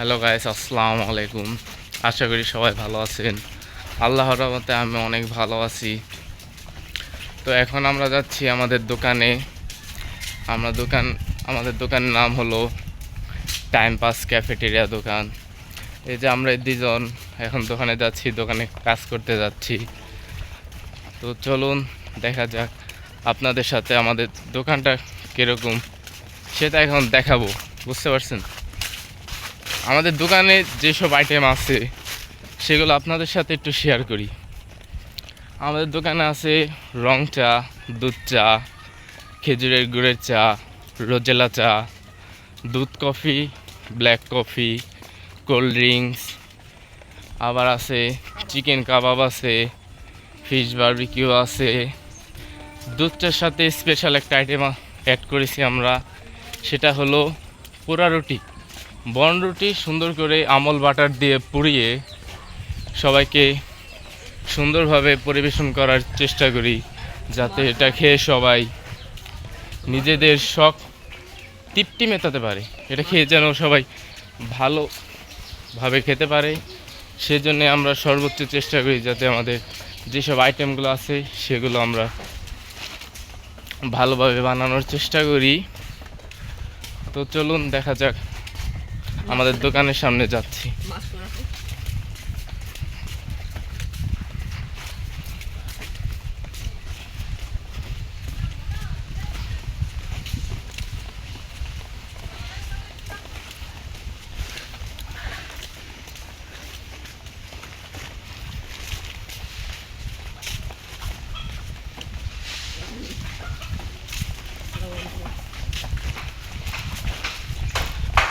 Hello guys, আসসালামু আলাইকুম। আশা করি সবাই ভালো আছেন। আল্লাহর রহমতে আমি অনেক ভালো আছি। তো এখন আমরা যাচ্ছি আমাদের দোকানে। আমাদের দোকানের নাম হলো টাইম পাস ক্যাফেটেরিয়া দোকান। এই যে আমরা এই দুজন এখন দোকানে যাচ্ছি, দোকানে কাজ করতে যাচ্ছি। তো চলুন দেখা যাক আপনাদের সাথে আমাদের দোকানটা কীরকম সেটা এখন দেখাবো। বুঝতে পারছেন? আমাদের দোকানে যেসব আইটেম আছে সেগুলো আপনাদের সাথে একটু শেয়ার করি। আমাদের দোকানে আছে রং চা, দুধ চা, খেজুরের গুড়ের চা, রোজেলা চা, দুধ coffee, black coffee, cold drinks, আবার আছে চিকেন কাবাব আছে, ফিশ বারবিকিউ আছে। দুধ চার সাথে স্পেশাল একটা আইটেম অ্যাড করেছি আমরা, সেটা হলো পোড়া রুটি। বন রুটি সুন্দর করে আমল বাটার দিয়ে পুড়িয়ে সবাইকে সুন্দরভাবে পরিবেশন করার চেষ্টা করি, যাতে এটা খেয়ে সবাই নিজেদের শখ তৃপ্তি মেটাতে পারে। এটা খেয়ে যেন সবাই ভালোভাবে খেতে পারে, সেজন্যে আমরা সর্বোচ্চ চেষ্টা করি যাতে আমাদের যেসব আইটেমগুলো আছে সেগুলো আমরা ভালোভাবে বানানোর চেষ্টা করি। তো চলুন দেখা যাক, আমাদের দোকানের সামনে যাচ্ছি।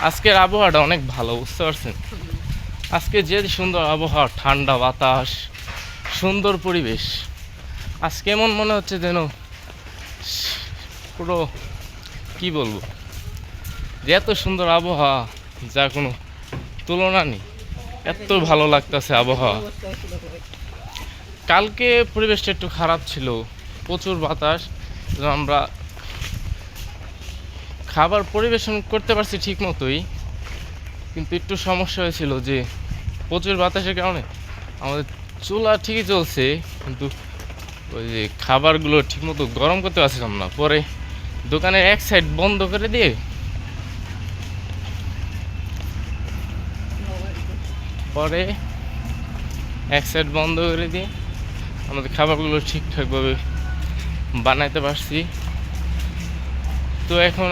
আজকের আবহাওয়াটা অনেক ভালো, বুঝতে পারছেন? আজকে যে সুন্দর আবহাওয়া, ঠান্ডা বাতাস, সুন্দর পরিবেশ। আজকে এমন মনে হচ্ছে যেন পুরো কি বলবো, যে এত সুন্দর আবহাওয়া যা কোনো তুলনা নেই। এত ভালো লাগতেছে আবহাওয়া। কালকে পরিবেশটা একটু খারাপ ছিল, প্রচুর বাতাস। আমরা খাবার পরিবেশন করতে পারছি ঠিক মতোই, কিন্তু একটু সমস্যা হয়েছিল যে প্রচুর বাতাসের কারণে আমাদের চুলা ঠিকই চলছে, কিন্তু ওই যে খাবারগুলো ঠিকমতো গরম করতে পারছিলাম না। পরে দোকানের এক সাইড বন্ধ করে দিয়ে আমাদের খাবারগুলো ঠিকঠাকভাবে বানাইতে পারছি। তো এখন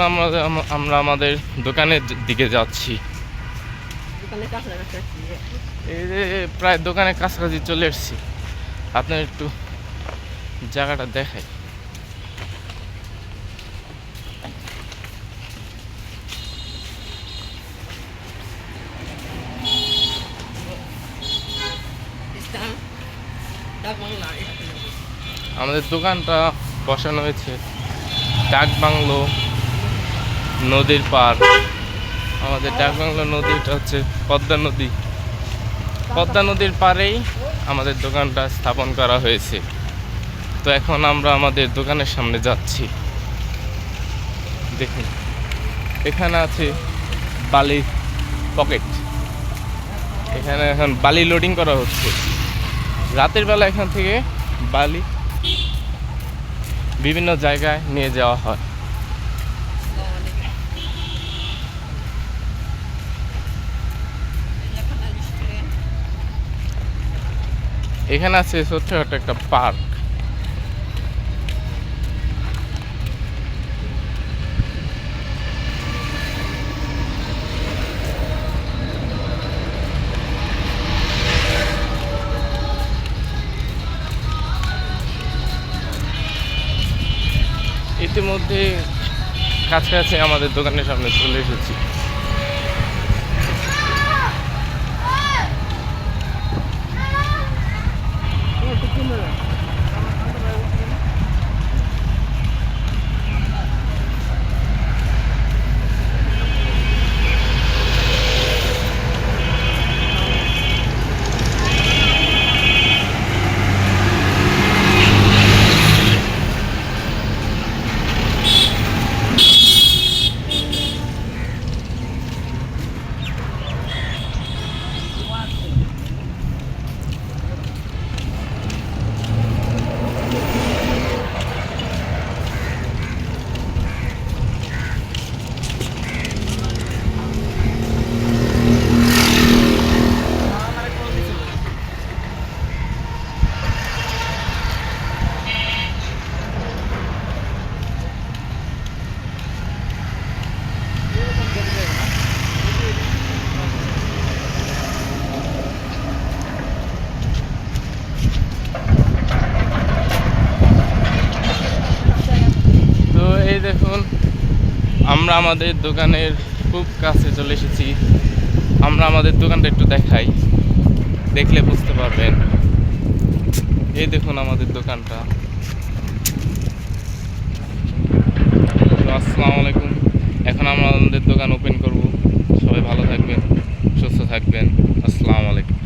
আমরা আমাদের দোকানের দিকে যাচ্ছি। এই যে প্রায় দোকানের কাছাকাছি চলে এসেছি। আপনার একটু জায়গাটা দেখাই। আমাদের দোকানটা বসানো হয়েছে ডাক বাংলো নদীর পার। আমাদের ডাক বাংলো নদীটা হচ্ছে পদ্মা নদীর পাড়েই আমাদের দোকানটা স্থাপন করা হয়েছে। তো এখন আমরা আমাদের দোকানের সামনে যাচ্ছি। দেখুন, এখানে আছে বালির পকেট। এখানে এখন বালি লোডিং করা হচ্ছে। রাতের বেলা এখান থেকে বালি বিভিন্ন জায়গায় নিয়ে যাওয়া হয়। এখানে আছে ছোট্টখাটো একটা পার্ক। ইতিমধ্যে কাছাকাছি আমাদের দোকানের সামনে চলে এসেছি। আমরা আমাদের দোকানের খুব কাছে চলে এসেছি। আমরা আমাদের দোকানটা একটু দেখাই, দেখলে বুঝতে পারবেন। এই দেখুন আমাদের দোকানটা। তো আসসালামু আলাইকুম। এখন আমরা আমাদের দোকান ওপেন করব। সবাই ভালো থাকবেন, সুস্থ থাকবেন। আসসালামু আলাইকুম।